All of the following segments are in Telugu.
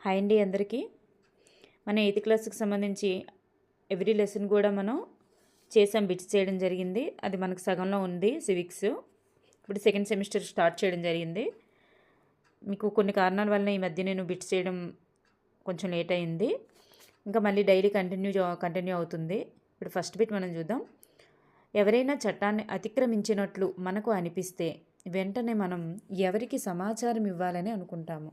హాయ్ అండి అందరికీ. మన 8th క్లాస్కి సంబంధించి ఎవ్రీ లెసన్ కూడా మనం చేసాం, బిట్స్ చేయడం జరిగింది. అది మనకు సగంలో ఉంది సివిక్స్. ఇప్పుడు సెకండ్ సెమిస్టర్ స్టార్ట్ చేయడం జరిగింది. మీకు కొన్ని కారణాల వల్ల ఈ మధ్య నేను బిట్స్ చేయడం కొంచెం లేట్ అయింది. ఇంకా మళ్ళీ డైలీ కంటిన్యూ అవుతుంది. ఇప్పుడు ఫస్ట్ బిట్ మనం చూద్దాం. ఎవరైనా చట్టాన్ని అతిక్రమించినట్లు మనకు అనిపిస్తే వెంటనే మనం ఎవరికి సమాచారం ఇవ్వాలని అనుకుంటాము?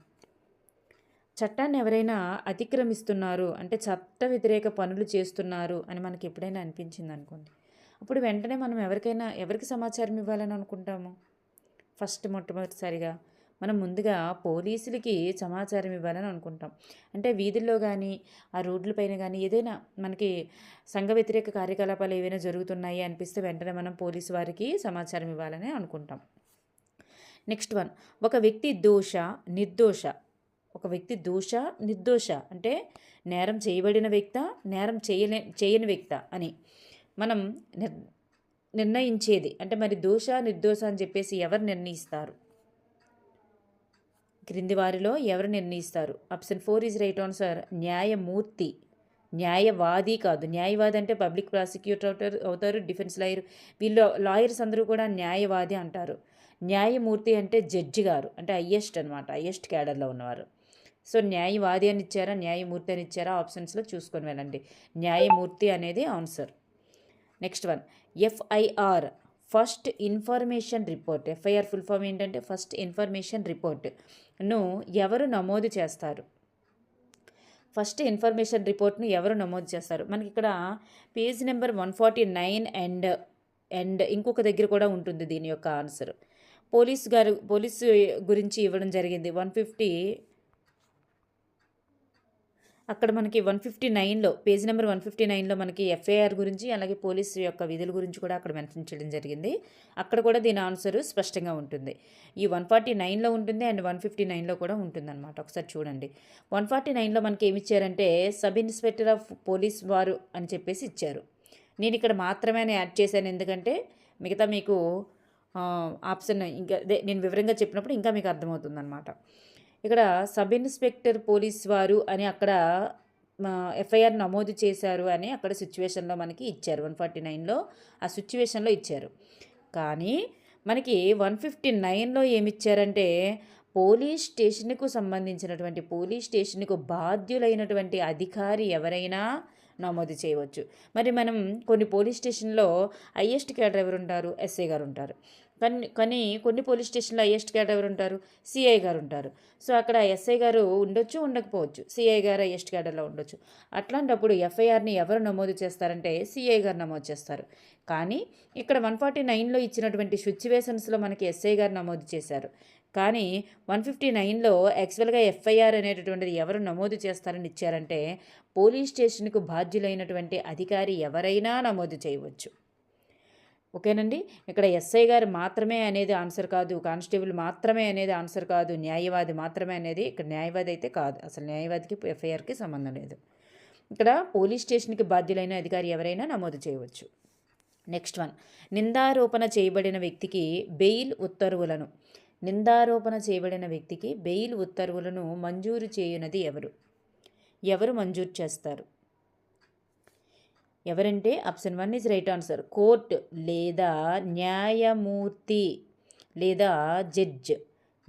చట్టాన్ని ఎవరైనా అతిక్రమిస్తున్నారు అంటే చట్ట వ్యతిరేక పనులు చేస్తున్నారు అని మనకి ఎప్పుడైనా అనిపించింది అనుకోండి, అప్పుడు వెంటనే మనం ఎవరికి సమాచారం ఇవ్వాలని అనుకుంటాము? మొట్టమొదటిసారిగా మనం ముందుగా పోలీసులకి సమాచారం ఇవ్వాలని అనుకుంటాం. అంటే వీధుల్లో కానీ ఆ రోడ్లపైన కానీ ఏదైనా మనకి సంఘ వ్యతిరేక కార్యకలాపాలు ఏవైనా జరుగుతున్నాయి అనిపిస్తే వెంటనే మనం పోలీసు వారికి సమాచారం ఇవ్వాలని అనుకుంటాం. నెక్స్ట్ వన్, ఒక వ్యక్తి నిర్దోష నిర్దోష అంటే నేరం చేయబడిన వ్యక్త, నేరం చేయని వ్యక్త అని మనం నిర్ణయించేది. అంటే మరి నిర్దోష అని చెప్పేసి ఎవరు నిర్ణయిస్తారు? క్రింది వారిలో ఎవరు నిర్ణయిస్తారు? Option 4 is right answer. న్యాయమూర్తి. న్యాయవాది కాదు. న్యాయవాది అంటే పబ్లిక్ ప్రాసిక్యూటర్ అవుతారు, డిఫెన్స్ లాయర్. లాయర్స్ అందరూ కూడా న్యాయవాది అంటారు. న్యాయమూర్తి అంటే జడ్జి గారు, అంటే హయ్యెస్ట్ అనమాట, హయ్యెస్ట్ క్యాడర్లో ఉన్నవారు. సో న్యాయవాది అని ఇచ్చారా, న్యాయమూర్తి అని ఇచ్చారా, ఆప్షన్స్లో చూసుకొని వెళ్ళండి. న్యాయమూర్తి అనేది answer. Next one, FIR first information report. FIR full form ఏంటంటే ఫస్ట్ ఇన్ఫర్మేషన్ రిపోర్ట్ను ఎవరు నమోదు చేస్తారు? ఫస్ట్ ఇన్ఫర్మేషన్ రిపోర్ట్ను ఎవరు నమోదు చేస్తారు? మనకి ఇక్కడ పేజ్ నెంబర్ 149 అండ్ ఇంకొక దగ్గర కూడా ఉంటుంది దీని యొక్క ఆన్సర్. పోలీసు గురించి ఇవ్వడం జరిగింది. 150 అక్కడ మనకి 159లో పేజ్ నెంబర్ 159లో మనకి ఎఫ్ఐఆర్ గురించి అలాగే పోలీసు యొక్క విధుల గురించి కూడా అక్కడ మెన్షన్ చేయడం జరిగింది. అక్కడ కూడా దీని ఆన్సర్ స్పష్టంగా ఉంటుంది. ఈ 149లో ఉంటుంది అండ్ 159లో కూడా ఉంటుందన్నమాట. ఒకసారి చూడండి. 149లో మనకి ఏమి ఇచ్చారంటే సబ్ ఇన్స్పెక్టర్ ఆఫ్ పోలీస్ వారు అని చెప్పేసి ఇచ్చారు. నేను ఇక్కడ మాత్రమే యాడ్ చేశాను, ఎందుకంటే మిగతా మీకు ఆప్షన్ ఇంకా నేను వివరంగా చెప్పినప్పుడు ఇంకా మీకు అర్థమవుతుంది అనమాట. ఇక్కడ సబ్ ఇన్స్పెక్టర్ పోలీస్ వారు అని అక్కడ ఎఫ్ఐఆర్ నమోదు చేశారు అని అక్కడ సిచ్యువేషన్లో మనకి ఇచ్చారు. 149లో ఆ సిచ్యువేషన్లో ఇచ్చారు. కానీ మనకి 159లో ఏమిచ్చారంటే పోలీస్ స్టేషన్కు సంబంధించినటువంటి పోలీస్ స్టేషన్కు బాధ్యులైనటువంటి అధికారి ఎవరైనా నమోదు చేయవచ్చు. మరి మనం కొన్ని పోలీస్ స్టేషన్లో హైయెస్ట్ క్యాడర్ ఎవరు ఉంటారు? ఎస్ఐ గారు ఉంటారు. కానీ కొన్ని పోలీస్ స్టేషన్లో హైయెస్ట్ క్యాడర్ ఎవరు ఉంటారు? సిఐ గారు ఉంటారు. సో అక్కడ ఎస్ఐ గారు ఉండొచ్చు, ఉండకపోవచ్చు. సిఐ గారు హైయెస్ట్ క్యాడర్లో ఉండొచ్చు. అట్లాంటప్పుడు ఎఫ్ఐఆర్ని ఎవరు నమోదు చేస్తారంటే సిఐ గారు నమోదు చేస్తారు. కానీ ఇక్కడ 149లో ఇచ్చినటువంటి సిచ్యువేషన్స్లో మనకి ఎస్ఐ గారు నమోదు చేశారు. కానీ 159లో యాక్చువల్గా ఎఫ్ఐఆర్ అనేటటువంటిది ఎవరు నమోదు చేస్తారని ఇచ్చారంటే పోలీస్ స్టేషన్కు బాధ్యులైనటువంటి అధికారి ఎవరైనా నమోదు చేయవచ్చు. ఓకేనండి. ఇక్కడ ఎస్ఐ గారు మాత్రమే అనేది ఆన్సర్ కాదు, కానిస్టేబుల్ మాత్రమే అనేది ఆన్సర్ కాదు, న్యాయవాది మాత్రమే అనేది ఇక్కడ న్యాయవాది అయితే కాదు. అసలు న్యాయవాదికి ఎఫ్ఐఆర్కి సంబంధం లేదు. ఇక్కడ పోలీస్ స్టేషన్కి బాధ్యులైన అధికారి ఎవరైనా నమోదు చేయవచ్చు. నెక్స్ట్ వన్, నిందారోపణ చేయబడిన వ్యక్తికి బెయిల్ ఉత్తర్వులను మంజూరు చేయనది ఎవరు మంజూరు చేస్తారు? ఎవరంటే option 1 is right answer. Court లేదా న్యాయమూర్తి లేదా జడ్జ్.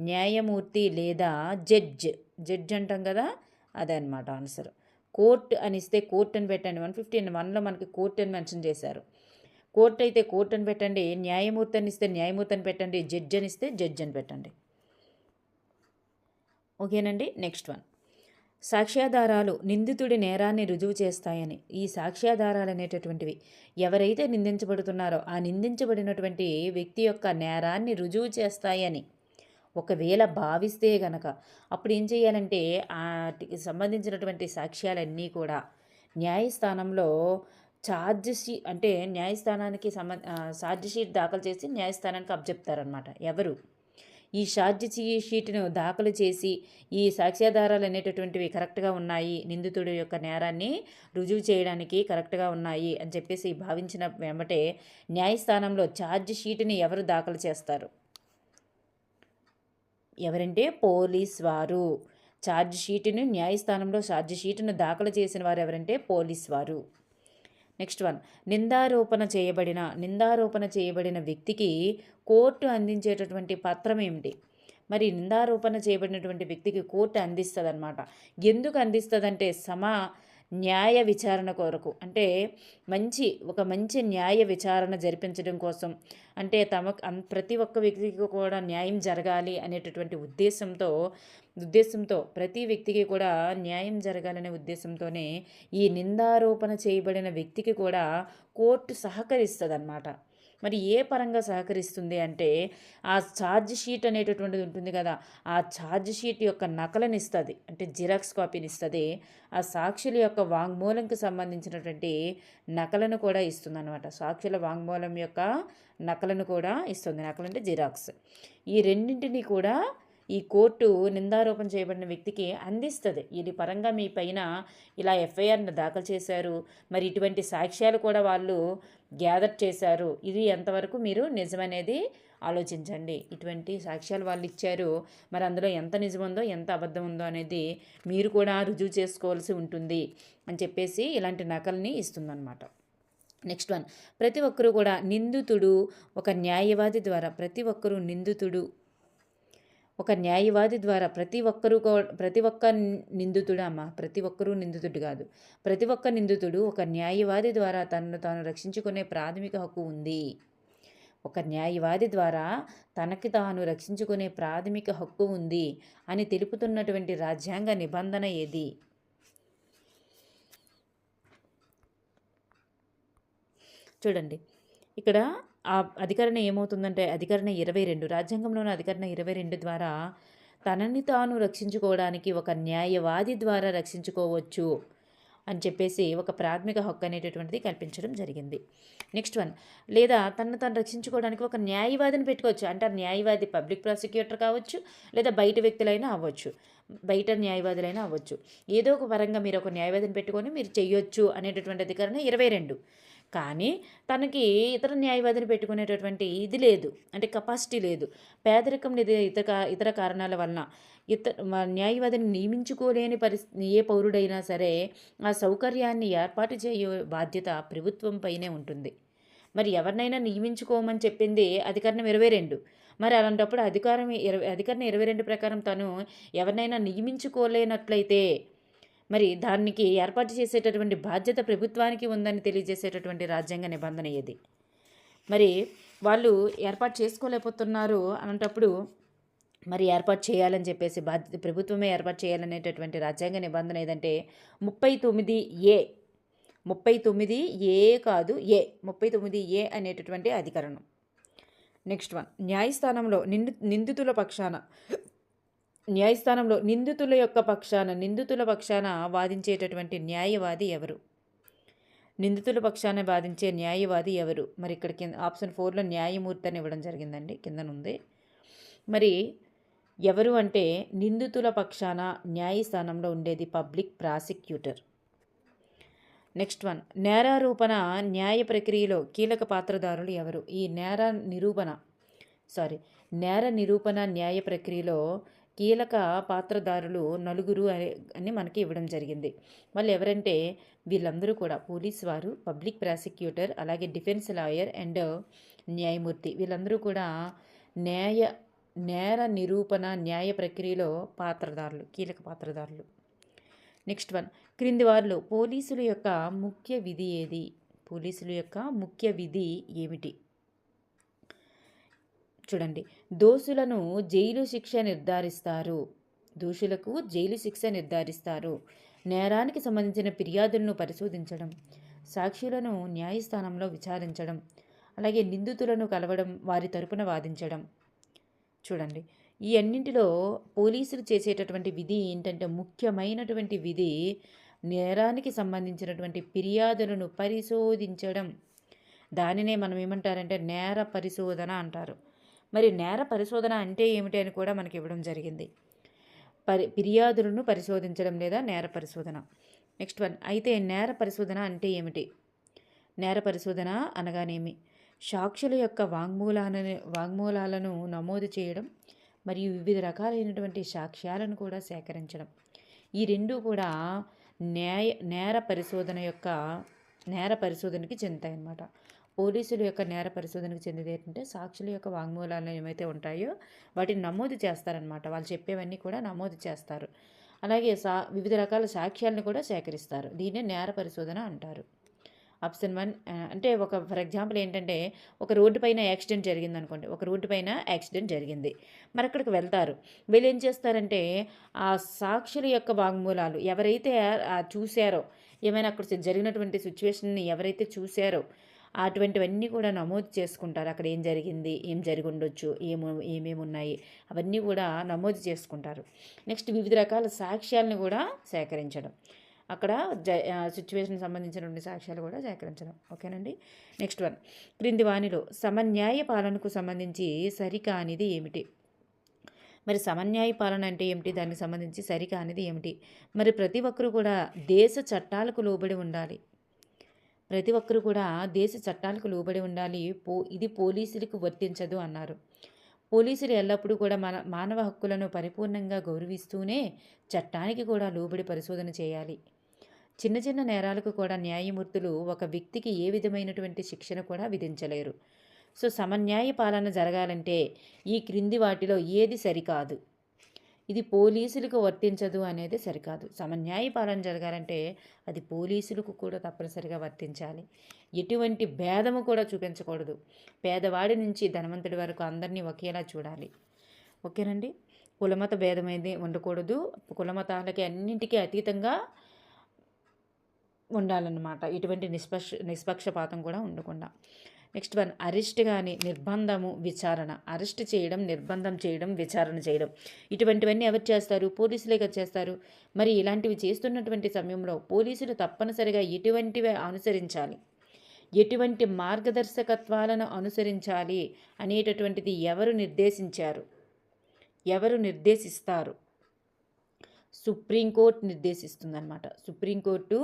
న్యాయమూర్తి లేదా జడ్జ్ అంటాం కదా, అదే అనమాట ఆన్సర్. కోర్టు అని ఇస్తే కోర్టు అని పెట్టండి. 151లో మనకి కోర్టు అని మెన్షన్ చేశారు. కోర్టు అయితే కోర్టు అని పెట్టండి, న్యాయమూర్తి అని ఇస్తే న్యాయమూర్తి అని పెట్టండి, జడ్జ్ అని ఇస్తే జడ్జ్ అని పెట్టండి. ఓకేనండి. నెక్స్ట్ వన్, సాక్ష్యాధారాలు నిందితుడి నేరాన్ని రుజువు చేస్తాయని. ఈ సాక్ష్యాధారాలు అనేటటువంటివి ఎవరైతే నిందించబడుతున్నారో ఆ నిందించబడినటువంటి వ్యక్తి యొక్క నేరాన్ని రుజువు చేస్తాయని ఒకవేళ భావిస్తే గనక అప్పుడు ఏం చేయాలంటే వాటికి సంబంధించినటువంటి సాక్ష్యాలన్నీ కూడా న్యాయస్థానంలో న్యాయస్థానానికి ఛార్జ్ షీట్ దాఖలు చేసి న్యాయస్థానానికి అప్పచెప్తారనమాట. ఎవరు ఈ ఛార్జ్ షీట్ను దాఖలు చేసి ఈ సాక్ష్యాధారాలు అనేటటువంటివి కరెక్ట్గా ఉన్నాయి, నిందితుడి యొక్క నేరాన్ని రుజువు చేయడానికి కరెక్ట్గా ఉన్నాయి అని చెప్పేసి భావించిన వెంబటే న్యాయస్థానంలో ఛార్జ్ షీట్ని ఎవరు దాఖలు చేస్తారు? ఎవరంటే పోలీస్ వారు. ఛార్జ్ షీటును న్యాయస్థానంలో ఛార్జ్ షీటును దాఖలు చేసిన వారు ఎవరంటే పోలీస్ వారు. నెక్స్ట్ వన్, నిందారోపణ చేయబడిన వ్యక్తికి కోర్టు అందించేటటువంటి పత్రం ఏమిటి? మరి నిందారోపణ చేయబడినటువంటి వ్యక్తికి కోర్టు అందిస్తుంది అనమాట. ఎందుకు అందిస్తుందంటే న్యాయ విచారణ కొరకు, అంటే ఒక మంచి న్యాయ విచారణ జరిపించడం కోసం, అంటే ప్రతి ఒక్క వ్యక్తికి కూడా న్యాయం జరగాలి అనేటటువంటి ఉద్దేశంతో ప్రతి వ్యక్తికి కూడా న్యాయం జరగాలనే ఉద్దేశంతోనే ఈ నిందారోపణ చేయబడిన వ్యక్తికి కూడా కోర్టు సహకరిస్తుంది అన్నమాట. మరి ఏ పరంగా సహకరిస్తుంది అంటే ఆ ఛార్జ్ షీట్ అనేటటువంటిది ఉంటుంది కదా, ఆ ఛార్జ్ షీట్ యొక్క నకలను ఇస్తుంది, అంటే జిరాక్స్ కాపీని ఇస్తుంది. ఆ సాక్షుల యొక్క వాంగ్మూలంకి సంబంధించినటువంటి నకలను కూడా ఇస్తుంది అనమాట. సాక్షుల వాంగ్మూలం యొక్క నకలను కూడా ఇస్తుంది. నకలు అంటే జిరాక్స్. ఈ రెండింటినీ కూడా ఈ కోర్టు నిందారోపణ చేయబడిన వ్యక్తికి అందిస్తుంది. ఇది పరంగా మీ పైన ఇలా ఎఫ్ఐఆర్ని దాఖలు చేశారు, మరి ఇటువంటి సాక్ష్యాలు కూడా వాళ్ళు గ్యాదర్ చేశారు, ఇది ఎంతవరకు మీరు నిజమనేది ఆలోచించండి. ఇటువంటి సాక్ష్యాలు వాళ్ళు ఇచ్చారు, మరి అందులో ఎంత నిజముందో ఎంత అబద్ధం ఉందో అనేది మీరు కూడా రుజువు చేసుకోవాల్సి ఉంటుంది అని చెప్పేసి ఇలాంటి నకల్ని ఇస్తుందన్నమాట. నెక్స్ట్ వన్, ప్రతి ఒక్కరూ కూడా నిందితుడు ఒక న్యాయవాది ద్వారా ప్రతి ఒక్కరూ నిందితుడు ఒక న్యాయవాది ద్వారా ప్రతి ఒక్క నిందితుడు కాదు, ప్రతి ఒక్క నిందితుడు ఒక న్యాయవాది ద్వారా తనను తాను రక్షించుకునే ప్రాథమిక హక్కు ఉంది. ఒక న్యాయవాది ద్వారా తనకి తాను రక్షించుకునే ప్రాథమిక హక్కు ఉంది అని తెలుపుతున్నటువంటి రాజ్యాంగ నిబంధన ఏది? చూడండి, ఇక్కడ ఆ అధికరణ ఏమవుతుందంటే అధికరణ 22, రాజ్యాంగంలోని అధికరణ 22 ద్వారా తనని తాను రక్షించుకోవడానికి ఒక న్యాయవాది ద్వారా రక్షించుకోవచ్చు అని చెప్పేసి ఒక ప్రాథమిక హక్కు అనేటటువంటిది కల్పించడం జరిగింది. నెక్స్ట్ వన్, లేదా తనను తాను రక్షించుకోవడానికి ఒక న్యాయవాదిని పెట్టుకోవచ్చు. అంటే ఆ న్యాయవాది పబ్లిక్ ప్రాసిక్యూటర్ కావచ్చు, లేదా బయట వ్యక్తులైనా అవ్వచ్చు, బయట న్యాయవాదులైనా అవ్వచ్చు. ఏదో ఒక పరంగా మీరు ఒక న్యాయవాదిని పెట్టుకొని మీరు చెయ్యొచ్చు అనేటటువంటి అధికరణ 22. కానీ తనకి ఇతర న్యాయవాదిని పెట్టుకునేటటువంటి ఇది లేదు, అంటే కెపాసిటీ లేదు. పేదరికం లేదా ఇతర కారణాల వలన న్యాయవాదిని నియమించుకోలేని ఏ పౌరుడైనా సరే ఆ సౌకర్యాన్ని ఏర్పాటు చేయే బాధ్యత ప్రభుత్వం పైనే ఉంటుంది. మరి ఎవరినైనా నియమించుకోమని చెప్పింది అధికరణం 22. మరి అలాంటప్పుడు అధికరణం 22 ప్రకారం తను ఎవరినైనా నియమించుకోలేనట్లయితే మరి దానికి ఏర్పాటు చేసేటటువంటి బాధ్యత ప్రభుత్వానికి ఉందని తెలియజేసేటటువంటి రాజ్యాంగ నిబంధన ఏది? మరి వాళ్ళు ఏర్పాటు చేసుకోలేకపోతున్నారు అనేటప్పుడు మరి ఏర్పాటు చేయాలని చెప్పేసి బాధ్యత ప్రభుత్వమే ఏర్పాటు చేయాలనేటటువంటి రాజ్యాంగ నిబంధన ఏదంటే 39A. 39A కాదు, 39A అనేటటువంటి అధికరణం. నెక్స్ట్ వన్, న్యాయస్థానంలో నిందితుల పక్షాన వాదించేటటువంటి న్యాయవాది ఎవరు? నిందితుల పక్షాన వాదించే న్యాయవాది ఎవరు? మరి ఇక్కడ ఆప్షన్ 4లో న్యాయమూర్తి అని ఇవ్వడం జరిగిందండి, కిందనుంది. మరి ఎవరు అంటే నిందితుల పక్షాన న్యాయస్థానంలో ఉండేది పబ్లిక్ ప్రాసిక్యూటర్. నెక్స్ట్ వన్, నేరారోపణ న్యాయ ప్రక్రియలో కీలక పాత్రధారులు ఎవరు? ఈ నేర నిరూపణ న్యాయ ప్రక్రియలో కీలక పాత్రధారులు 4 అని మనకి ఇవ్వడం జరిగింది. వాళ్ళు ఎవరంటే వీళ్ళందరూ కూడా పోలీస్ వారు, పబ్లిక్ ప్రాసిక్యూటర్, అలాగే డిఫెన్స్ లాయర్ అండ్ న్యాయమూర్తి. వీళ్ళందరూ కూడా నేర నిరూపణ న్యాయ ప్రక్రియలో కీలక పాత్రధారులు. నెక్స్ట్ వన్, క్రింది వారిలో పోలీసుల యొక్క ముఖ్య విధి ఏది? పోలీసుల యొక్క ముఖ్య విధి ఏమిటి? చూడండి, దోషులకు జైలు శిక్ష నిర్ధారిస్తారు. నేరానికి సంబంధించిన ఫిర్యాదులను పరిశోధించడం, సాక్షులను న్యాయస్థానంలో విచారించడం, అలాగే నిందితులను కలవడం, వారి తరపున వాదించడం. చూడండి, ఈ అన్నింటిలో పోలీసులు చేసేటటువంటి విధి ఏంటంటే ముఖ్యమైనటువంటి విధి నేరానికి సంబంధించినటువంటి ఫిర్యాదులను పరిశోధించడం. దానినే మనం ఏమంటారంటే నేర పరిశోధన అంటారు. మరి నేర పరిశోధన అంటే ఏమిటి అని కూడా మనకి ఇవ్వడం జరిగింది. ఫిర్యాదులను పరిశోధించడం లేదా నేర పరిశోధన. నెక్స్ట్ వన్, అయితే నేర పరిశోధన అంటే ఏమిటి? నేర పరిశోధన అనగానేమి? సాక్షుల యొక్క వాంగ్మూలాలను నమోదు చేయడం, మరియు వివిధ రకాలైనటువంటి సాక్ష్యాలను కూడా సేకరించడం. ఈ రెండు కూడా నేర పరిశోధనకి చెందుతాయన్నమాట. పోలీసుల యొక్క నేర పరిశోధనకు చెందింది ఏంటంటే సాక్షుల యొక్క వాంగ్మూలాలు ఏమైతే ఉంటాయో వాటిని నమోదు చేస్తారనమాట. వాళ్ళు చెప్పేవన్నీ కూడా నమోదు చేస్తారు. అలాగే వివిధ రకాల సాక్ష్యాలను కూడా సేకరిస్తారు. దీన్నే నేర పరిశోధన అంటారు. ఆప్షన్ 1 అంటే ఫర్ ఎగ్జాంపుల్ ఏంటంటే ఒక రోడ్డు పైన యాక్సిడెంట్ జరిగింది అనుకోండి. ఒక రోడ్డు పైన యాక్సిడెంట్ జరిగింది. మరి అక్కడికి వెళ్తారు. వీళ్ళు ఏం చేస్తారంటే ఆ సాక్షుల యొక్క వాంగ్మూలాలు ఎవరైతే చూశారో, ఏమైనా అక్కడ జరిగినటువంటి సిచ్యువేషన్ని ఎవరైతే చూశారో అటువంటివన్నీ కూడా నమోదు చేసుకుంటారు. అక్కడ ఏం జరిగింది, ఏం జరిగి ఉండొచ్చు, ఏమేమి ఉన్నాయి అవన్నీ కూడా నమోదు చేసుకుంటారు. నెక్స్ట్ వివిధ రకాల సాక్ష్యాలను కూడా సేకరించడం. అక్కడ సిచ్యువేషన్ సంబంధించినటువంటి సాక్ష్యాలు కూడా సేకరించడం. ఓకేనండి. నెక్స్ట్ 1 క్రింది వానిలో సమన్యాయ పాలనకు సంబంధించి సరికానిది ఏమిటి? మరి సమన్యాయ పాలన అంటే ఏమిటి? దానికి సంబంధించి సరికానిది ఏమిటి? మరి ప్రతి ఒక్కరూ కూడా దేశ చట్టాలకు లోబడి ఉండాలి. ప్రతి ఒక్కరూ కూడా దేశ చట్టాలకు లోబడి ఉండాలి. ఇది పోలీసులకు వర్తించదు అన్నారు. పోలీసులు ఎల్లప్పుడూ కూడా మానవ హక్కులను పరిపూర్ణంగా గౌరవిస్తూనే చట్టానికి కూడా లోబడి పరిశోధన చేయాలి. చిన్న చిన్న నేరాలకు కూడా న్యాయమూర్తులు ఒక వ్యక్తికి ఏ విధమైనటువంటి శిక్షణ కూడా విధించలేరు. సో సమన్యాయ పాలన జరగాలంటే ఈ క్రింది వాటిలో ఏది సరికాదు? ఇది పోలీసులకు వర్తించదు అనేది సరికాదు. సమన్యాయ పాలన జరగాలంటే అది పోలీసులకు కూడా తప్పనిసరిగా వర్తించాలి. ఎటువంటి భేదము కూడా చూపించకూడదు. పేదవాడి నుంచి ధనవంతుడి వరకు అందరినీ ఒకేలా చూడాలి. ఓకేనండి. కులమత భేదం అనేది ఉండకూడదు. కులమతాలకి అన్నింటికీ అతీతంగా ఉండాలన్నమాట. ఇటువంటి నిష్పక్షపాతం కూడా ఉండకుండా. నెక్స్ట్ 1 అరెస్ట్ కానీ నిర్బంధము విచారణ. అరెస్ట్ చేయడం, నిర్బంధం చేయడం, విచారణ చేయడం ఇటువంటివన్నీ ఎవరు చేస్తారు? పోలీసులే కదా చేస్తారు. మరి ఇలాంటివి చేస్తున్నటువంటి సమయంలో పోలీసులు తప్పనిసరిగా ఎటువంటివి అనుసరించాలి, ఎటువంటి మార్గదర్శకత్వాలను అనుసరించాలి అనేటటువంటిది ఎవరు నిర్దేశించారు, ఎవరు నిర్దేశిస్తారు? సుప్రీంకోర్టు నిర్దేశిస్తుందన్నమాట. సుప్రీంకోర్టు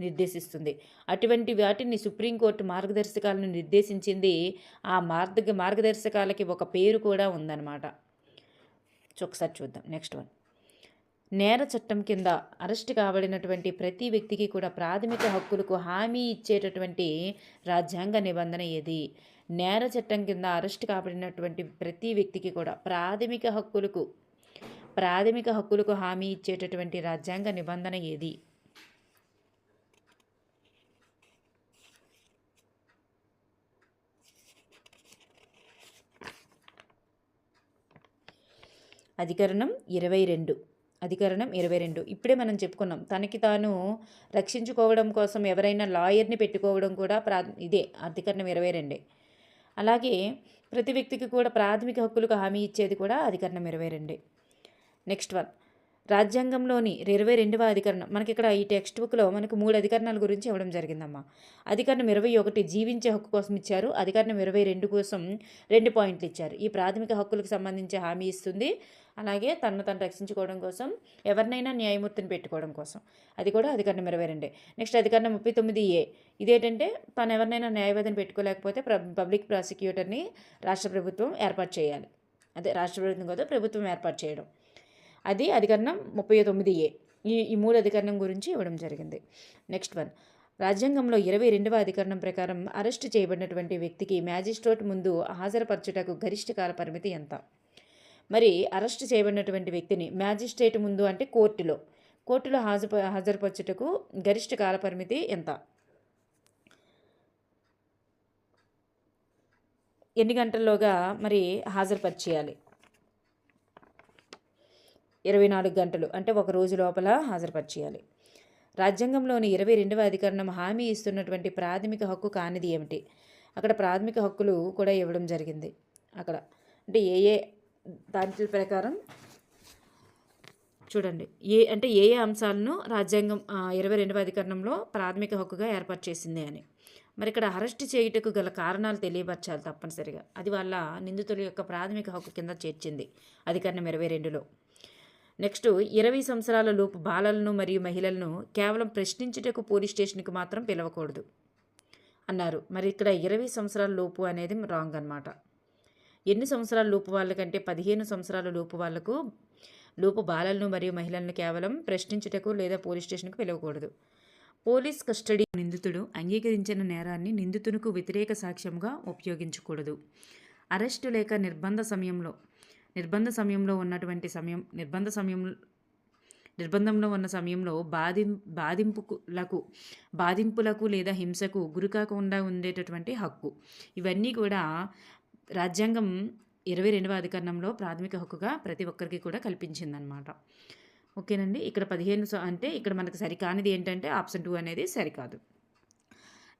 నిర్దేశిస్తుంది. అటువంటి వాటిని సుప్రీంకోర్టు మార్గదర్శకాలను నిర్దేశించింది. ఆ మార్గదర్శకాలకి ఒక పేరు కూడా ఉందన్నమాట. ఒకసారి చూద్దాం. నెక్స్ట్ 1 నేర చట్టం కింద అరెస్ట్ కాబడినటువంటి ప్రతి వ్యక్తికి కూడా ప్రాథమిక హక్కులకు హామీ ఇచ్చేటటువంటి రాజ్యాంగ నిబంధన ఏది? నేర చట్టం కింద అరెస్ట్ కాబడినటువంటి ప్రతి వ్యక్తికి కూడా ప్రాథమిక హక్కులకు హామీ ఇచ్చేటటువంటి రాజ్యాంగ నిబంధన ఏది? అధికరణం 22. ఇప్పుడే మనం చెప్పుకున్నాం. తనకి తాను రక్షించుకోవడం కోసం ఎవరైనా లాయర్ని పెట్టుకోవడం కూడా ఇదే అధికరణం 22. అలాగే ప్రతి వ్యక్తికి కూడా ప్రాథమిక హక్కులకు హామీ ఇచ్చేది కూడా అధికరణం 22. నెక్స్ట్ 1 రాజ్యాంగంలోని 22వ అధికరణం. మనకి ఇక్కడ ఈ టెక్స్ట్ బుక్లో మనకు 3 అధికరణాల గురించి ఇవ్వడం జరిగిందమ్మా. అధికరణం 21 జీవించే హక్కు కోసం ఇచ్చారు. అధికరణం 22 కోసం 2 పాయింట్లు ఇచ్చారు. ఈ ప్రాథమిక హక్కులకు సంబంధించి హామీ ఇస్తుంది. అలాగే తను రక్షించుకోవడం కోసం ఎవరినైనా న్యాయమూర్తిని పెట్టుకోవడం కోసం అది కూడా అధికరణం 22. నెక్స్ట్ అధికరణం 39A. ఇదేంటంటే తను ఎవరినైనా న్యాయవాదిని పెట్టుకోలేకపోతే పబ్లిక్ ప్రాసిక్యూటర్ని రాష్ట్ర ప్రభుత్వం ఏర్పాటు చేయాలి. అదే రాష్ట్ర ప్రభుత్వం కదా ప్రభుత్వం ఏర్పాటు చేయడం. అది అధికరణం 39A. ఈ 3 అధికరణం గురించి ఇవ్వడం జరిగింది. నెక్స్ట్ 1 రాజ్యాంగంలో 22వ అధికరణం ప్రకారం అరెస్టు చేయబడినటువంటి వ్యక్తికి మ్యాజిస్ట్రేట్ ముందు హాజరుపరచుటకు గరిష్ట కాల పరిమితి ఎంత? మరి అరెస్టు చేయబడినటువంటి వ్యక్తిని మ్యాజిస్ట్రేట్ ముందు అంటే కోర్టులో హాజరుపరచుటకు గరిష్ట కాల పరిమితి ఎంత? ఎన్ని గంటల్లోగా మరి హాజరుపరిచేయాలి? 24 గంటలు అంటే ఒక రోజు లోపల హాజరుపరిచేయాలి. రాజ్యాంగంలోని 22వ అధికరణం హామీ ఇస్తున్నటువంటి ప్రాథమిక హక్కు కానిది ఏమిటి? అక్కడ ప్రాథమిక హక్కులు కూడా ఇవ్వడం జరిగింది. అక్కడ అంటే ఏ దాని ప్రకారం చూడండి ఏ అంశాలను రాజ్యాంగం 22వ అధికరణంలో ప్రాథమిక హక్కుగా ఏర్పాటు చేసింది అని. మరి ఇక్కడ అరెస్ట్ చేయుటకు గల కారణాలు తెలియపరచాలి తప్పనిసరిగా. అది వాళ్ళ నిందితుల యొక్క ప్రాథమిక హక్కు కింద చేర్చింది అధికరణం 22లో. నెక్స్ట్ 20 సంవత్సరాల లోపు బాలలను మరియు మహిళలను కేవలం ప్రశ్నించుటకు పోలీస్ స్టేషన్కి మాత్రం పిలవకూడదు అన్నారు. మరి ఇక్కడ 20 సంవత్సరాల లోపు అనేది రాంగ్ అన్నమాట. ఎన్ని సంవత్సరాల లోపు వాళ్ళకంటే 15 సంవత్సరాల లోపు బాలలను మరియు మహిళలను కేవలం ప్రశ్నించుటకు లేదా పోలీస్ స్టేషన్కు పిలవకూడదు. పోలీస్ కస్టడీ నిందితుడు అంగీకరించిన నేరాన్ని నిందితునికి వ్యతిరేక సాక్ష్యంగా ఉపయోగించకూడదు. అరెస్టు లేక నిర్బంధంలో ఉన్న సమయంలో బాధింపులకు లేదా హింసకు గురికాకుండా ఉండేటటువంటి హక్కు. ఇవన్నీ కూడా రాజ్యాంగం 22వ అధికరణంలో ప్రాథమిక హక్కుగా ప్రతి ఒక్కరికి కూడా కల్పించిందనమాట. ఓకేనండి. ఇక్కడ 15 అంటే ఇక్కడ మనకు సరికానిది ఏంటంటే ఆప్షన్ 2 అనేది సరికాదు.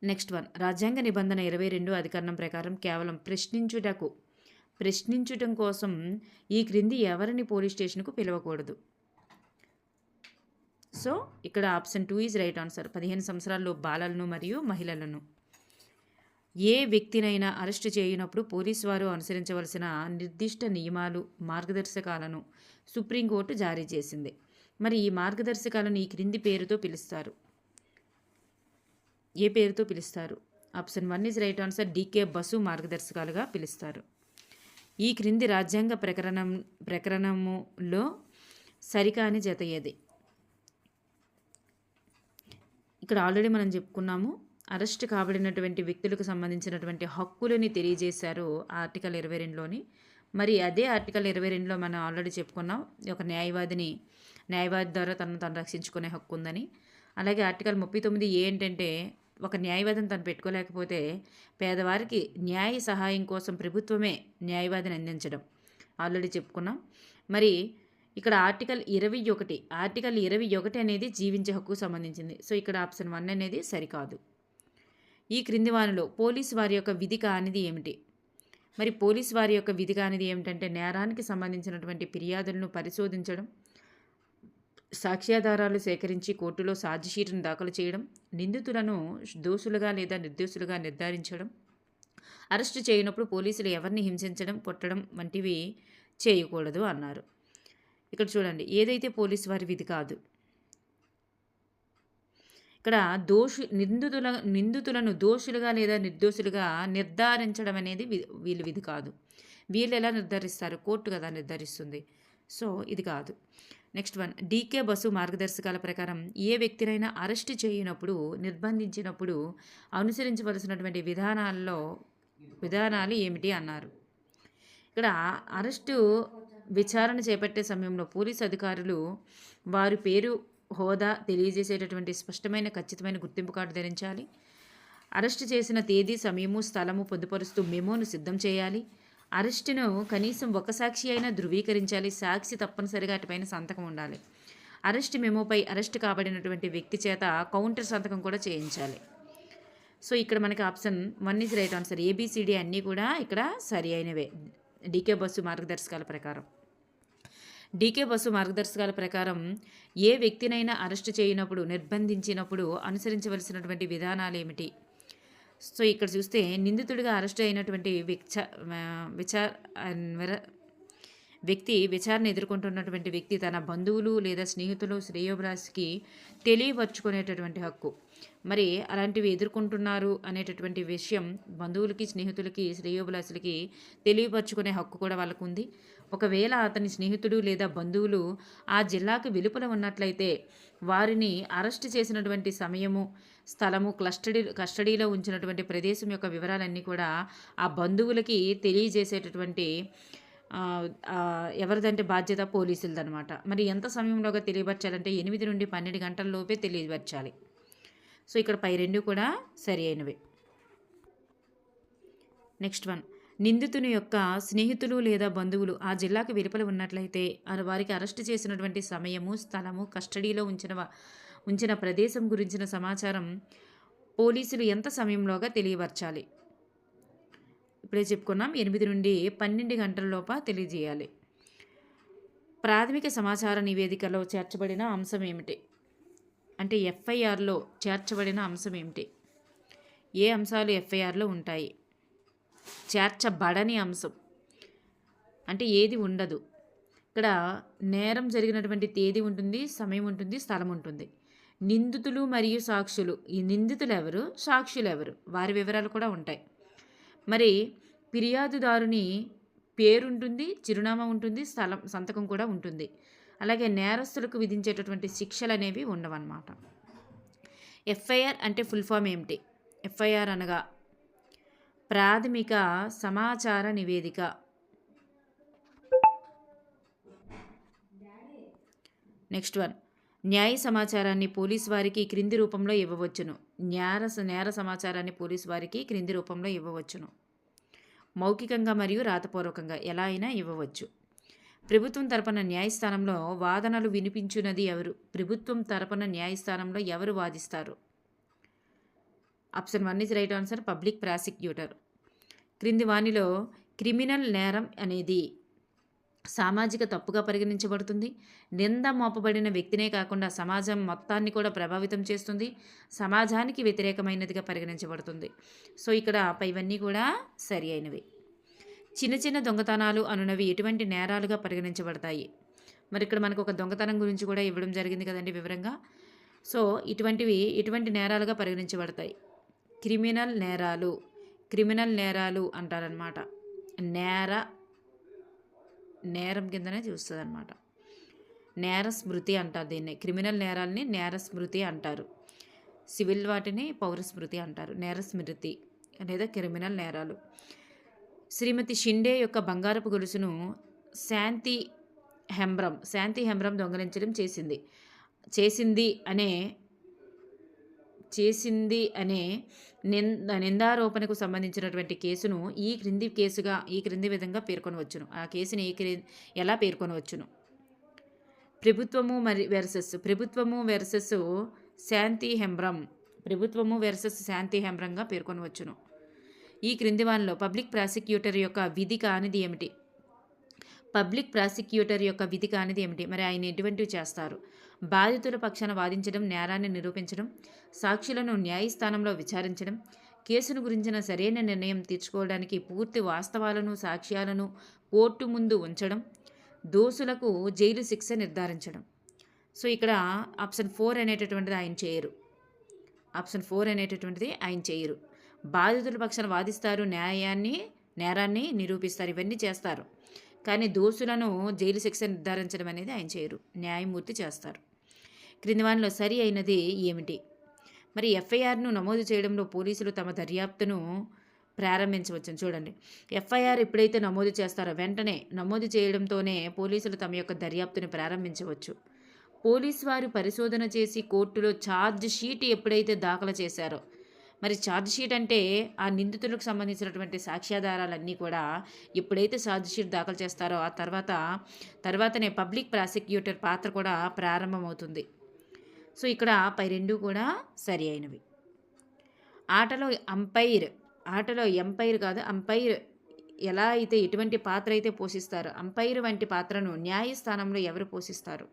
నెక్స్ట్ వన్, రాజ్యాంగ నిబంధన 22 అధికరణం ప్రకారం కేవలం ప్రశ్నించుటం కోసం ఈ క్రింది ఎవరిని పోలీస్ స్టేషన్కు పిలవకూడదు. సో ఇక్కడ ఆప్షన్ 2 ఈజ్ రైట్ ఆన్సర్. 15 సంవత్సరాల్లో బాలలను మరియు మహిళలను. ఏ వ్యక్తినైనా అరెస్టు చేయనప్పుడు పోలీసు వారు అనుసరించవలసిన నిర్దిష్ట నియమాలు, మార్గదర్శకాలను సుప్రీంకోర్టు జారీ చేసింది. మరి ఈ మార్గదర్శకాలను ఈ క్రింది పేరుతో పిలుస్తారు. ఏ పేరుతో పిలుస్తారు? Option 1 is right answer. D K Basu మార్గదర్శకాలుగా పిలుస్తారు. ఈ క్రింది రాజ్యాంగ ప్రకరణములో సరికాని జత ఏది? ఇక్కడ ఆల్రెడీ మనం చెప్పుకున్నాము. అరెస్ట్ కాబడినటువంటి వ్యక్తులకు సంబంధించినటువంటి హక్కులని తెలియజేశారు ఆర్టికల్ 22లోని. మరి అదే ఆర్టికల్ 22లో మనం ఆల్రెడీ చెప్పుకున్నాం, ఒక న్యాయవాది ద్వారా తను రక్షించుకునే హక్కు ఉందని. అలాగే ఆర్టికల్ 39 ఏంటంటే ఒక న్యాయవాదిని తను పెట్టుకోలేకపోతే పేదవారికి న్యాయ సహాయం కోసం ప్రభుత్వమే న్యాయవాదిని అందించడం ఆల్రెడీ చెప్పుకున్నాం. మరి ఇక్కడ ఆర్టికల్ 21 అనేది జీవించే హక్కుకు సంబంధించింది. సో ఇక్కడ ఆప్షన్ 1 అనేది సరికాదు. ఈ క్రింది వానిలో పోలీసు వారి యొక్క విధి కానిది ఏమిటి? మరి పోలీసు వారి యొక్క విధి కానిది ఏమిటంటే నేరానికి సంబంధించినటువంటి ఫిర్యాదులను పరిశోధించడం, సాక్ష్యాధారాలు సేకరించి కోర్టులో ఛార్జిషీట్ను దాఖలు చేయడం, నిందితులను దోషులుగా లేదా నిర్దోషులుగా నిర్ధారించడం, అరెస్టు చేయనప్పుడు పోలీసులు ఎవరిని హింసించడం, కొట్టడం వంటివి చేయకూడదు అన్నారు. ఇక్కడ చూడండి, ఏదైతే పోలీసు వారి విధి కాదు, ఇక్కడ నిందితులను దోషులుగా లేదా నిర్దోషులుగా నిర్ధారించడం అనేది వీళ్ళ విధి కాదు. వీళ్ళు ఎలా నిర్ధారిస్తారు? కోర్టు కదా నిర్ధారిస్తుంది. సో ఇది కాదు. నెక్స్ట్ వన్, డీకే బసు మార్గదర్శకాల ప్రకారం ఏ వ్యక్తినైనా అరెస్టు చేయనప్పుడు, నిర్బంధించినప్పుడు అనుసరించవలసినటువంటి విధానాలు ఏమిటి అన్నారు. ఇక్కడ అరెస్టు విచారణ చేపట్టే సమయంలో పోలీసు అధికారులు వారి పేరు, హోదా తెలియజేసేటటువంటి స్పష్టమైన ఖచ్చితమైన గుర్తింపు కార్డు ధరించాలి. అరెస్టు చేసిన తేదీ, సమయము, స్థలము పొందుపరుస్తూ మెమోను సిద్ధం చేయాలి. అరెస్టును కనీసం ఒక సాక్షి అయినా ధృవీకరించాలి. సాక్షి తప్పనిసరిగా అటుపైన సంతకం ఉండాలి. అరెస్ట్ మెమోపై అరెస్ట్ కాబడినటువంటి వ్యక్తి చేత కౌంటర్ సంతకం కూడా చేయించాలి. సో ఇక్కడ మనకి option 1 is right answer. ABCD అన్నీ కూడా ఇక్కడ సరి అయినవే డీకే బసు మార్గదర్శకాల ప్రకారం. డీకే బసు మార్గదర్శకాల ప్రకారం ఏ వ్యక్తినైనా అరెస్టు చేయనప్పుడు, నిర్బంధించినప్పుడు అనుసరించవలసినటువంటి విధానాలు ఏమిటి? సో ఇక్కడ చూస్తే నిందితుడిగా అరెస్టు అయినటువంటి వ్యక్తి విచారణ ఎదుర్కొంటున్నటువంటి వ్యక్తి తన బంధువులు లేదా స్నేహితులు, శ్రేయోభిలాషికి తెలియపరుచుకునేటటువంటి హక్కు. మరి అలాంటివి ఎదుర్కొంటున్నారు అనేటటువంటి విషయం బంధువులకి, స్నేహితులకి, శ్రేయోభిలాషులకి తెలియపరుచుకునే హక్కు కూడా వాళ్ళకు ఉంది. ఒకవేళ అతని స్నేహితుడు లేదా బంధువులు ఆ జిల్లాకు వెలుపల ఉన్నట్లయితే వారిని అరెస్ట్ చేసినటువంటి సమయము, స్థలము, కస్టడీలో ఉంచినటువంటి ప్రదేశం యొక్క వివరాలన్నీ కూడా ఆ బంధువులకి తెలియజేసేటటువంటి ఎవరిదంటే బాధ్యత పోలీసులదనమాట. మరి ఎంత సమయంలోగా తెలియపరచాలంటే 8 నుండి 12 గంటల లోపే తెలియపరచాలి. సో ఇక్కడ పై రెండు కూడా సరి అయినవి. నెక్స్ట్ వన్, నిందితుని యొక్క స్నేహితులు లేదా బంధువులు ఆ జిల్లాకు వెలుపల ఉన్నట్లయితే వారికి అరెస్టు చేసినటువంటి సమయము, స్థలము, కస్టడీలో ఉంచిన ప్రదేశం గురించిన సమాచారం పోలీసులు ఎంత సమయంలోగా తెలియపరచాలి? ఇప్పుడే చెప్పుకున్నాం, 8 నుండి 12 గంటల లోప తెలియజేయాలి. ప్రాథమిక సమాచార నివేదికలో చేర్చబడిన అంశం ఏమిటి? అంటే ఎఫ్ఐఆర్లో చేర్చబడిన అంశం ఏమిటి? ఏ అంశాలు ఎఫ్ఐఆర్లో ఉంటాయి? చేర్చబడని అంశం అంటే ఏది ఉండదు. ఇక్కడ నేరం జరిగినటువంటి తేదీ ఉంటుంది, సమయం ఉంటుంది, స్థలం ఉంటుంది. నిందితులు మరియు సాక్షులు, ఈ నిందితులు ఎవరు, సాక్షులు ఎవరు, వారి వివరాలు కూడా ఉంటాయి. మరి ఫిర్యాదుదారుని పేరు ఉంటుంది, చిరునామా ఉంటుంది, స్థలం సంతకం కూడా ఉంటుంది. అలాగే నేరస్తులకు విధించేటటువంటి శిక్షలు అనేవి ఉండవన్నమాట. ఎఫ్ఐఆర్ అంటే ఫుల్ ఫామ్ ఏమిటి? ఎఫ్ఐఆర్ అనగా ప్రాథమిక సమాచార నివేదిక. నెక్స్ట్ వన్, న్యాయ సమాచారాన్ని పోలీసు వారికి క్రింది రూపంలో ఇవ్వవచ్చును. నేర సమాచారాన్ని పోలీసు వారికి క్రింది రూపంలో ఇవ్వవచ్చును. మౌఖికంగా మరియు రాతపూర్వకంగా ఎలా అయినా ఇవ్వవచ్చు. ప్రభుత్వం తరపున న్యాయస్థానంలో వాదనలు వినిపించున్నది ఎవరు? ప్రభుత్వం తరపున న్యాయస్థానంలో ఎవరు వాదిస్తారు? Option 1 is right answer, public prosecutor. క్రింది వానిలో క్రిమినల్ నేరం అనేది సామాజిక తప్పుగా పరిగణించబడుతుంది. నింద మోపబడిన వ్యక్తినే కాకుండా సమాజం మొత్తాన్ని కూడా ప్రభావితం చేస్తుంది. సమాజానికి వ్యతిరేకమైనదిగా పరిగణించబడుతుంది. సో ఇక్కడ పైవన్నీ కూడా సరి అయినవి. చిన్న చిన్న దొంగతనాలు అనునవి ఎటువంటి నేరాలుగా పరిగణించబడతాయి? మరి ఇక్కడ మనకు ఒక దొంగతనం గురించి కూడా ఇవ్వడం జరిగింది కదండి వివరంగా. సో ఎటువంటి నేరాలుగా పరిగణించబడతాయి? క్రిమినల్ నేరాలు అంటారనమాట. నేరం కిందనే చూస్తుంది అనమాట. నేర స్మృతి అంటారు దీన్ని. క్రిమినల్ నేరాలని నేర స్మృతి అంటారు. సివిల్ వాటిని పౌర స్మృతి అంటారు. నేర స్మృతి లేదా క్రిమినల్ నేరాలు. శ్రీమతి షిండే యొక్క బంగారపు గొలుసును శాంతి హెంబ్రం దొంగలించడం చేసింది అనే నిందారోపణకు సంబంధించినటువంటి కేసును ఈ క్రింది విధంగా పేర్కొనవచ్చును. ఆ కేసుని ఎలా పేర్కొనవచ్చును? ప్రభుత్వము వర్సెస్ శాంతి హెంబ్రంగా పేర్కొనవచ్చును. ఈ క్రింది వానిలో పబ్లిక్ ప్రాసిక్యూటర్ యొక్క విధి కానిది ఏమిటి? మరి ఆయన ఎటువంటివి చేస్తారు? బాధితుల పక్షాన వాదించడం, నేరాన్ని నిరూపించడం, సాక్షులను న్యాయస్థానంలో విచారించడం, కేసును గురించిన సరైన నిర్ణయం తీర్చుకోవడానికి పూర్తి వాస్తవాలను, సాక్ష్యాలను కోర్టు ముందు ఉంచడం, దోషులకు జైలు శిక్ష నిర్ధారించడం. సో ఇక్కడ ఆప్షన్ 4 అనేటటువంటిది ఆయన చేయరు. బాధితుల పక్షాన వాదిస్తారు, నేరాన్ని నిరూపిస్తారు, ఇవన్నీ చేస్తారు. కానీ దోషులను జైలు శిక్ష నిర్ధారించడం అనేది ఆయన చేయరు, న్యాయమూర్తి చేస్తారు. క్రింది వానిలో సరి అయినది ఏమిటి? మరి ఎఫ్ఐఆర్ను నమోదు చేయడంలో పోలీసులు తమ దర్యాప్తును ప్రారంభించవచ్చు. చూడండి, ఎఫ్ఐఆర్ ఎప్పుడైతే నమోదు చేస్తారో వెంటనే నమోదు చేయడంతోనే పోలీసులు తమ యొక్క దర్యాప్తును ప్రారంభించవచ్చు. పోలీసు వారు పరిశోధన చేసి కోర్టులో ఛార్జ్ షీట్ ఎప్పుడైతే దాఖలు చేశారో, మరి ఛార్జ్ షీట్ అంటే ఆ నిందితులకు సంబంధించినటువంటి సాక్ష్యాధారాలన్నీ కూడా ఎప్పుడైతే ఛార్జ్ షీట్ దాఖలు చేస్తారో ఆ తర్వాతనే పబ్లిక్ ప్రాసిక్యూటర్ పాత్ర కూడా ప్రారంభమవుతుంది. సో ఇక్కడ పై రెండు కూడా సరి అయినవి. ఆటలో ఎంపైర్ కాదు, అంపైర్ ఎలా అయితే ఎటువంటి పాత్ర అయితే పోషిస్తారో అంపైర్ వంటి పాత్రను న్యాయస్థానంలో ఎవరు పోషిస్తారు?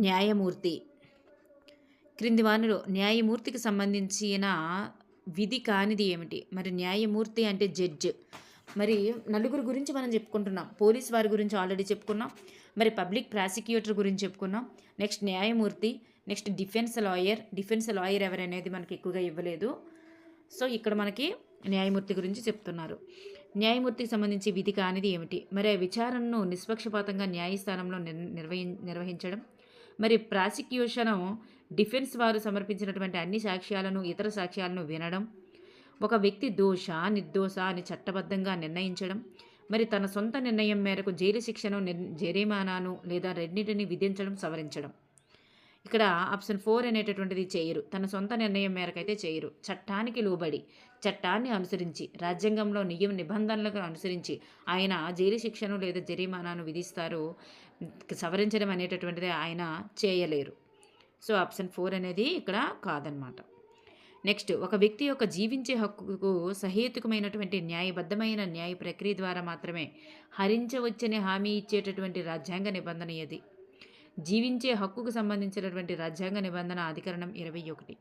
న్యాయమూర్తి. క్రింది వానిలో న్యాయమూర్తికి సంబంధించిన విధి కానిది ఏమిటి? మరి న్యాయమూర్తి అంటే జడ్జ్. మరి నలుగురు గురించి మనం చెప్పుకుంటున్నాం. పోలీస్ వారి గురించి ఆల్రెడీ చెప్పుకున్నాం, మరి పబ్లిక్ ప్రాసిక్యూటర్ గురించి చెప్పుకున్నాం, నెక్స్ట్ న్యాయమూర్తి, నెక్స్ట్ డిఫెన్స్ లాయర్ ఎవరనేది మనకి ఎక్కువగా ఇవ్వలేదు. సో ఇక్కడ మనకి న్యాయమూర్తి గురించి చెప్తున్నారు. న్యాయమూర్తికి సంబంధించి విధి కానిది ఏమిటి? మరి విచారణను నిష్పక్షపాతంగా న్యాయస్థానంలో నిర్వహించడం, మరి ప్రాసిక్యూషన్ డిఫెన్స్ వారు సమర్పించినటువంటి అన్ని సాక్ష్యాలను, ఇతర సాక్ష్యాలను వినడం, ఒక వ్యక్తి నిర్దోష అని చట్టబద్ధంగా నిర్ణయించడం, మరి తన సొంత నిర్ణయం మేరకు జైలు శిక్షను, జరిమానాను లేదా రెండింటిని విధించడం, సవరించడం. ఇక్కడ ఆప్షన్ 4 అనేటటువంటిది చేయరు. తన సొంత నిర్ణయం మేరకు అయితే చేయరు. చట్టానికి లోబడి, చట్టాన్ని అనుసరించి, రాజ్యాంగంలో నిబంధనలకు అనుసరించి ఆయన జైలు శిక్షను లేదా జరిమానాను విధిస్తారు. సవరించడం అనేటటువంటిది ఆయన చేయలేరు. సో ఆప్షన్ 4 అనేది ఇక్కడ కాదనమాట. నెక్స్ట్, ఒక వ్యక్తి యొక్క జీవించే హక్కుకు సహేతుకమైనటువంటి న్యాయబద్ధమైన న్యాయ ప్రక్రియ ద్వారా మాత్రమే హరించవచ్చని హామీ ఇచ్చేటటువంటి రాజ్యాంగ నిబంధన ఏది? జీవించే హక్కుకు సంబంధించినటువంటి రాజ్యాంగ నిబంధన అధికరణం 21.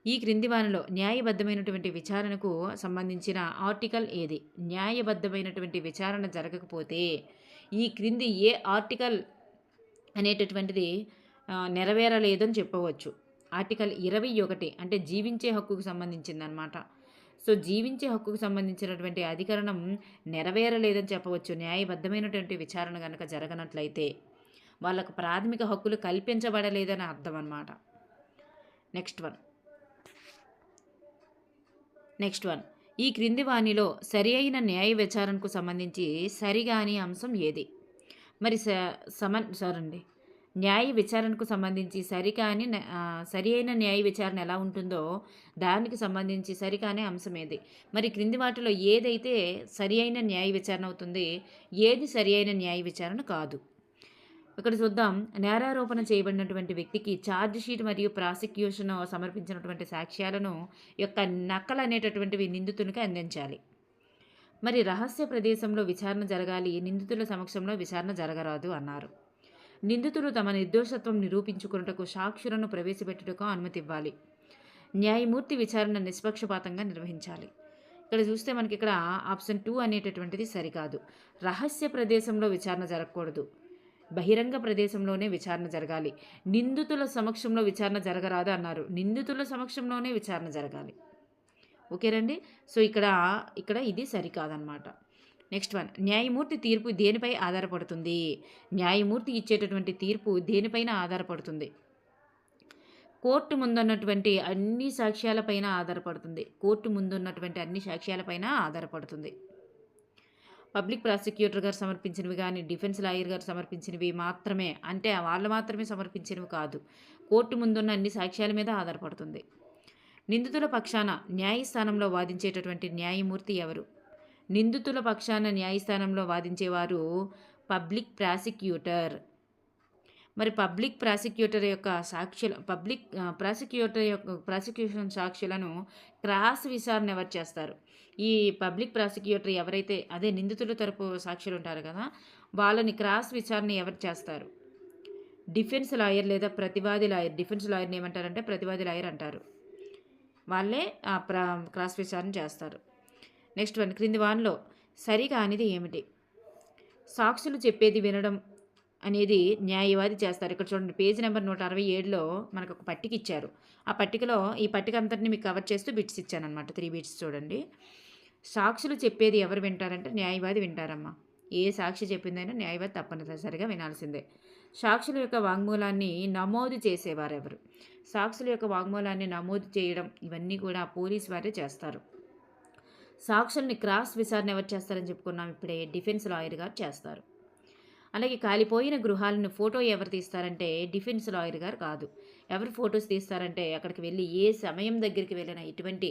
ఈ క్రింది వానిలో న్యాయబద్ధమైనటువంటి విచారణకు సంబంధించిన ఆర్టికల్ ఏది? న్యాయబద్ధమైనటువంటి విచారణ జరగకపోతే ఈ క్రింది ఏ ఆర్టికల్ అనేటటువంటిది నెరవేరలేదని చెప్పవచ్చు. ఆర్టికల్ 21 అంటే జీవించే హక్కుకు సంబంధించిందనమాట. సో జీవించే హక్కుకు సంబంధించినటువంటి అధికరణం నెరవేరలేదని చెప్పవచ్చు. న్యాయబద్ధమైనటువంటి విచారణ కనుక జరగనట్లయితే వాళ్ళకు ప్రాథమిక హక్కులు కల్పించబడలేదని అర్థం అన్నమాట. నెక్స్ట్ వన్ ఈ క్రింది వానిలో సరి అయిన న్యాయ విచారణకు సంబంధించి సరిగాని అంశం ఏది? మరి న్యాయ విచారణకు సంబంధించి సరి అయిన న్యాయ విచారణ ఎలా ఉంటుందో దానికి సంబంధించి సరికాని అంశం ఏది? మరి క్రింది వాటిలో ఏదైతే సరి అయిన న్యాయ విచారణ అవుతుంది, ఏది సరి అయిన న్యాయ విచారణ కాదు? ఇక్కడ చూద్దాం. నేరారోపణ చేయబడినటువంటి వ్యక్తికి ఛార్జ్ షీట్ మరియు ప్రాసిక్యూషన్ సమర్పించినటువంటి సాక్ష్యాలను యొక్క నకలు అనేటటువంటివి నిందితునికి అందించాలి. మరి రహస్య ప్రదేశంలో విచారణ జరగాలి, నిందితుల సమక్షంలో విచారణ జరగరాదు అన్నారు. నిందితులు తమ నిర్దోషత్వం నిరూపించుకున్నటకు సాక్షులను ప్రవేశపెట్టుటకు అనుమతి ఇవ్వాలి. న్యాయమూర్తి విచారణ నిష్పక్షపాతంగా నిర్వహించాలి. ఇక్కడ చూస్తే మనకి ఇక్కడ ఆప్షన్ 2 అనేటటువంటిది సరికాదు. రహస్య ప్రదేశంలో విచారణ జరగకూడదు, బహిరంగ ప్రదేశంలోనే విచారణ జరగాలి. నిందితుల సమక్షంలో విచారణ జరగరాదు అన్నారు. నిందితుల సమక్షంలోనే విచారణ జరగాలి. ఓకేనండి. సో ఇక్కడ ఇది సరికాదన్నమాట. నెక్స్ట్ వన్ న్యాయమూర్తి తీర్పు దేనిపై ఆధారపడుతుంది? న్యాయమూర్తి ఇచ్చేటటువంటి తీర్పు దేనిపైన ఆధారపడుతుంది? కోర్టు ముందున్నటువంటి అన్ని సాక్ష్యాలపైన ఆధారపడుతుంది. పబ్లిక్ ప్రాసిక్యూటర్ గారు సమర్పించినవి కానీ డిఫెన్స్ లాయర్ గారు సమర్పించినవి మాత్రమే, అంటే వాళ్ళు మాత్రమే సమర్పించినవి కాదు, కోర్టు ముందున్న అన్ని సాక్ష్యాల మీద ఆధారపడుతుంది. నిందితుల పక్షాన న్యాయస్థానంలో వాదించేటటువంటి న్యాయమూర్తి ఎవరు? నిందితుల పక్షాన న్యాయస్థానంలో వాదించేవారు పబ్లిక్ ప్రాసిక్యూటర్. మరి పబ్లిక్ ప్రాసిక్యూటర్ యొక్క ప్రాసిక్యూషన్ సాక్షులను క్రాస్ విచారణ ఎవరు చేస్తారు? ఈ పబ్లిక్ ప్రాసిక్యూటర్ ఎవరైతే అదే నిందితుల తరపు సాక్షులు ఉంటారు కదా, వాళ్ళని క్రాస్ విచారణ ఎవరు చేస్తారు? డిఫెన్స్ లాయర్ లేదా ప్రతివాది లాయర్. డిఫెన్స్ లాయర్ని ఏమంటారంటే ప్రతివాది లాయర్ అంటారు. వాళ్ళే క్రాస్ విచారణ చేస్తారు. నెక్స్ట్ వన్ క్రింది వానిలో సరికానిది ఏమిటి? సాక్షులు చెప్పేది వినడం అనేది న్యాయవాది చేస్తారు. ఇక్కడ చూడండి, పేజీ నెంబర్ 167లో మనకు ఒక పట్టిక ఇచ్చారు. ఆ పట్టికలో ఈ పట్టిక అంతటిని మీకు కవర్ చేస్తూ బిట్స్ ఇచ్చానమాట. 3 బిట్స్ చూడండి. సాక్షులు చెప్పేది ఎవరు వింటారంటే న్యాయవాది వింటారమ్మా. ఏ సాక్షి చెప్పిందైనా న్యాయవాది తప్పనిసరిగా వినాల్సిందే. సాక్షుల యొక్క వాంగ్మూలాన్ని నమోదు చేసేవారు ఎవరు? సాక్షుల యొక్క వాంగ్మూలాన్ని నమోదు చేయడం ఇవన్నీ కూడా పోలీసు వారే చేస్తారు. సాక్షుల్ని క్రాస్ విచారణ ఎవరు చేస్తారని చెప్పుకున్నాం ఇప్పుడే, డిఫెన్స్ లాయర్ గారు చేస్తారు. అలాగే కాలిపోయిన గృహాలను ఫోటో ఎవరు తీస్తారంటే డిఫెన్స్ లాయర్ గారు కాదు. ఎవరు ఫొటోస్ తీస్తారంటే అక్కడికి వెళ్ళి ఏ సమయం దగ్గరికి వెళ్ళినా, ఎటువంటి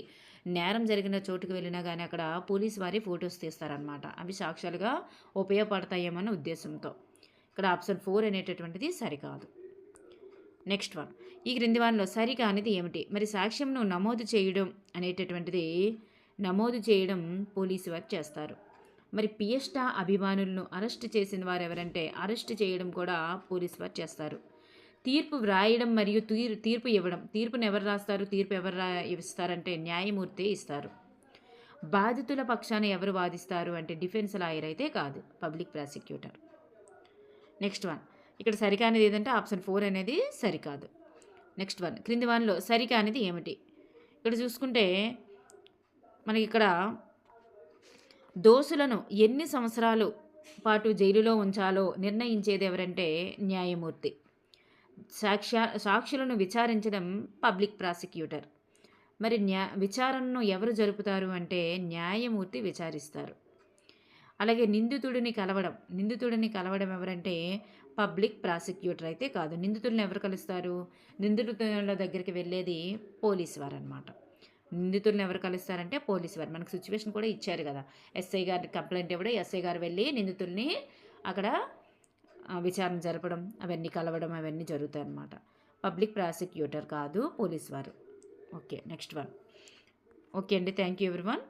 నేరం జరిగిన చోటుకు వెళ్ళినా కానీ అక్కడ పోలీసు వారి ఫొటోస్ తీస్తారనమాట. అవి సాక్ష్యాలుగా ఉపయోగపడతాయేమన్న ఉద్దేశంతో. ఇక్కడ ఆప్షన్ 4 అనేటటువంటిది సరికాదు. నెక్స్ట్ వన్ ఈ క్రింది వానిలో సరికానిది ఏమిటి? మరి సాక్ష్యంను నమోదు చేయడం పోలీసు వారు చేస్తారు. మరి పియస్టా అభిమానులను అరెస్ట్ చేసిన వారు ఎవరంటే అరెస్ట్ చేయడం కూడా పోలీసు వారు చేస్తారు. తీర్పు వ్రాయడం మరియు తీర్పు ఇవ్వడం, తీర్పును ఎవరు రాస్తారు? తీర్పు ఎవరు ఇస్తారంటే న్యాయమూర్తి ఇస్తారు. బాధితుల పక్షాన ఎవరు వాదిస్తారు అంటే డిఫెన్స్ లాయర్ అయితే కాదు, పబ్లిక్ ప్రాసిక్యూటర్. నెక్స్ట్ వన్ ఇక్కడ సరికానిది ఏదంటే ఆప్షన్ 4 అనేది సరికాదు. నెక్స్ట్ వన్ క్రింది వానిలో సరికానిది ఏమిటి? ఇక్కడ చూసుకుంటే మనకి ఇక్కడ దోషులను ఎన్ని సంవత్సరాలు పాటు జైలులో ఉంచాలో నిర్ణయించేది ఎవరంటే న్యాయమూర్తి. సాక్షులను విచారించడం పబ్లిక్ ప్రాసిక్యూటర్. మరి విచారణను ఎవరు జరుపుతారు అంటే న్యాయమూర్తి విచారిస్తారు. అలాగే నిందితుడిని కలవడం ఎవరంటే పబ్లిక్ ప్రాసిక్యూటర్ అయితే కాదు. నిందితుడిని ఎవరు కలుస్తారు? నిందితుల దగ్గరికి వెళ్ళేది పోలీసు వారు అనమాట. నిందితులను ఎవరు కలుస్తారంటే పోలీసు వారు. మనకు సిచ్యువేషన్ కూడా ఇచ్చారు కదా, ఎస్ఐ గారి కంప్లైంట్ ఇవ్వడం, ఎస్ఐ గారు వెళ్ళి నిందితుల్ని అక్కడ విచారణ జరపడం, అవన్నీ కలవడం, అవన్నీ జరుగుతాయి అన్నమాట. పబ్లిక్ ప్రాసిక్యూటర్ కాదు, పోలీసు వారు. Okay next one. ఓకే అండి, థ్యాంక్ యూ ఎవ్రీవన్.